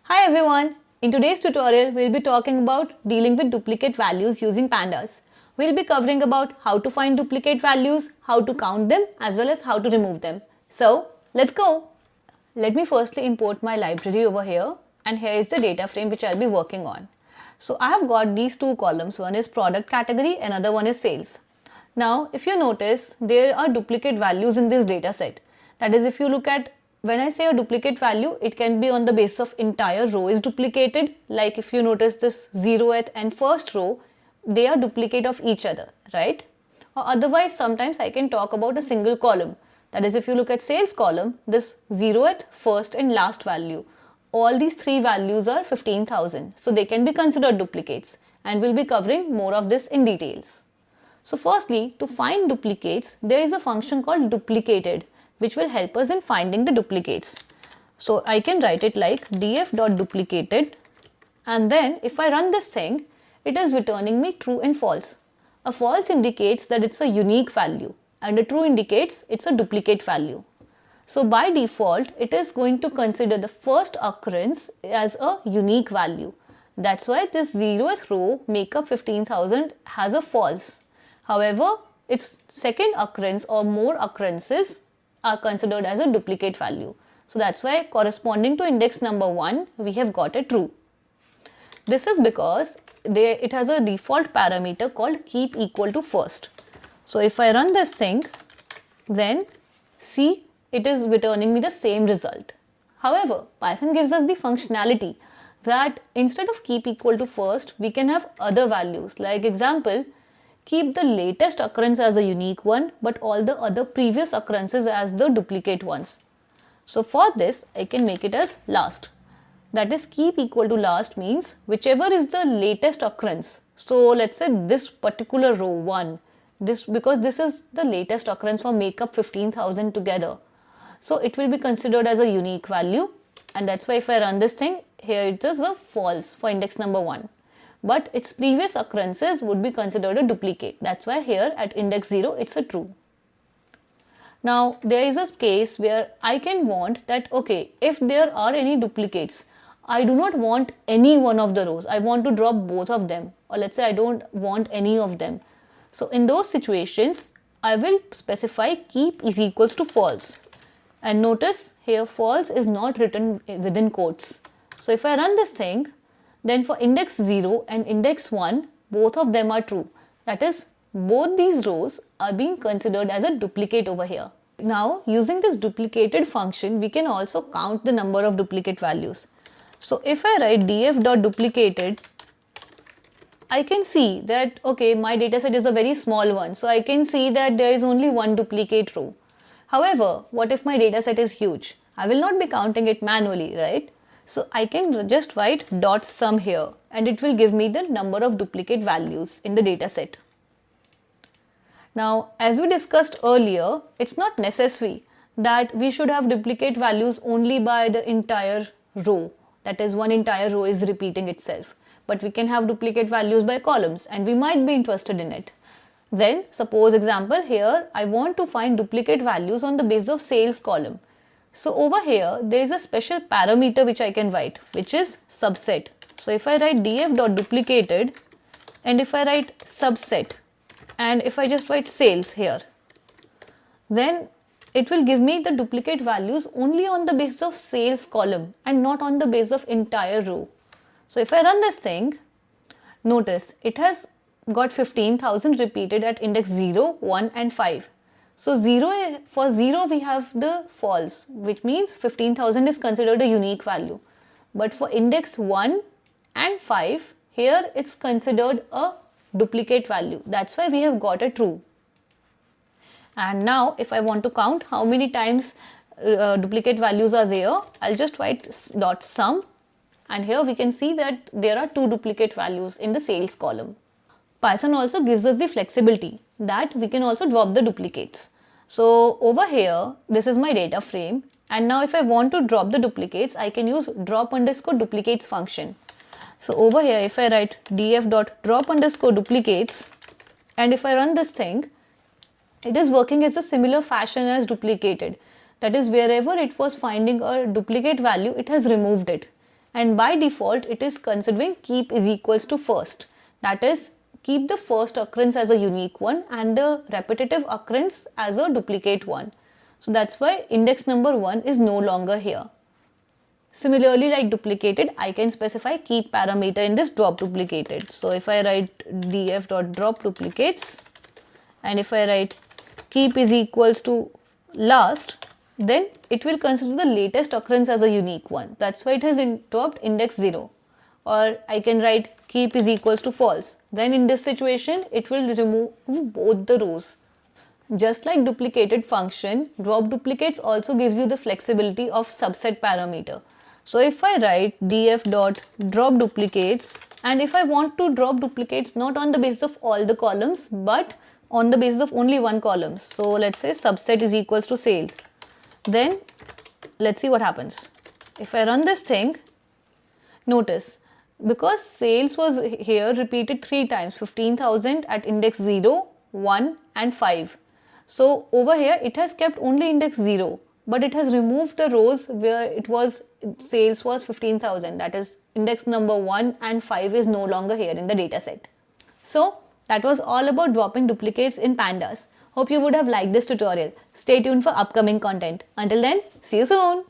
Hi everyone! In today's tutorial, we'll be talking about dealing with duplicate values using pandas. We'll be covering about how to find duplicate values, how to count them, as well as how to remove them. So, let's go! Let me firstly import my library over here, and here is the data frame which I'll be working on. So, I have got these two columns. One is product category, another one is sales. Now, if you notice, there are duplicate values in this data set. That is, if you look at when I say a duplicate value, it can be on the basis of entire row is duplicated. Like if you notice this 0th and first row, they are duplicate of each other, right? Or otherwise, sometimes I can talk about a single column. That is, if you look at sales column, this 0th, first and last value, all these three values are 15,000. So they can be considered duplicates, and we'll be covering more of this in details. So firstly, to find duplicates, there is a function called duplicated, which will help us in finding the duplicates. So I can write it like df.duplicated, and then if I run this thing, it is returning me true and false. A false indicates that it's a unique value, and a true indicates it's a duplicate value. So by default, it is going to consider the first occurrence as a unique value. That's why this 0th row makeup 15,000 has a false. However, its second occurrence or more occurrences are considered as a duplicate value. So that's why corresponding to index number 1, we have got a true. This is because it has a default parameter called keep equal to first. So if I run this thing, then see, it is returning me the same result. However, Python gives us the functionality that instead of keep equal to first, we can have other values. Like example, keep the latest occurrence as a unique one, but all the other previous occurrences as the duplicate ones. So for this, I can make it as last. That is, keep equal to last means whichever is the latest occurrence. So let's say this particular row 1, because this is the latest occurrence for makeup 15,000 together. So it will be considered as a unique value, and that's why if I run this thing, here it is a false for index number 1. But its previous occurrences would be considered a duplicate. That's why here at index 0, it's a true. Now, there is a case where I can want that, okay, if there are any duplicates, I do not want any one of the rows. I want to drop both of them. Or let's say I don't want any of them. So in those situations, I will specify keep is equals to false. And notice here false is not written within quotes. So if I run this thing, then for index 0 and index 1, both of them are true. That is, both these rows are being considered as a duplicate over here. Now, using this duplicated function, we can also count the number of duplicate values. So if I write df.duplicated, I can see that, okay, my dataset is a very small one. So I can see that there is only one duplicate row. However, what if my dataset is huge? I will not be counting it manually, right? So I can just write dot sum here, and it will give me the number of duplicate values in the data set. Now, as we discussed earlier, it's not necessary that we should have duplicate values only by the entire row. That is, one entire row is repeating itself. But we can have duplicate values by columns, and we might be interested in it. Then, suppose example here, I want to find duplicate values on the basis of sales column. So over here, there is a special parameter which I can write, which is subset. So if I write df.duplicated, and if I write subset, and if I just write sales here, then it will give me the duplicate values only on the basis of sales column and not on the basis of entire row. So if I run this thing, notice it has got 15,000 repeated at index 0, 1 and 5. So for 0 we have the false, which means 15,000 is considered a unique value. But for index 1 and 5, here it's considered a duplicate value. That's why we have got a true. And now if I want to count how many times duplicate values are there, I'll just write dot sum. And here we can see that there are 2 duplicate values in the sales column. Python also gives us the flexibility that we can also drop the duplicates. So over here, this is my data frame, and now if I want to drop the duplicates, I can use drop_duplicates function. So over here, if I write df.drop_duplicates, and if I run this thing, it is working as a similar fashion as duplicated. That is, wherever it was finding a duplicate value, it has removed it. and by default it is considering keep is equals to first. That is, keep the first occurrence as a unique one and the repetitive occurrence as a duplicate one. So that's why index number 1 is no longer here. Similarly, like duplicated, I can specify keep parameter in this drop duplicated. So if I write df.drop duplicates and if I write keep is equals to last, then it will consider the latest occurrence as a unique one. That's why it has dropped index 0. Or I can write keep is equals to false. Then in this situation, it will remove both the rows. Just like duplicated function, drop duplicates also gives you the flexibility of subset parameter. So if I write df.drop duplicates, and if I want to drop duplicates not on the basis of all the columns but on the basis of only one column. So let's say subset is equals to sales. Then let's see what happens. If I run this thing, notice because sales was here repeated 3 times, 15,000 at index 0, 1 and 5. So over here it has kept only index 0, but it has removed the rows where it was sales was 15,000. That is index number 1 and 5 is no longer here in the data set. So that was all about dropping duplicates in Pandas. Hope you would have liked this tutorial. Stay tuned for upcoming content. Until then, see you soon.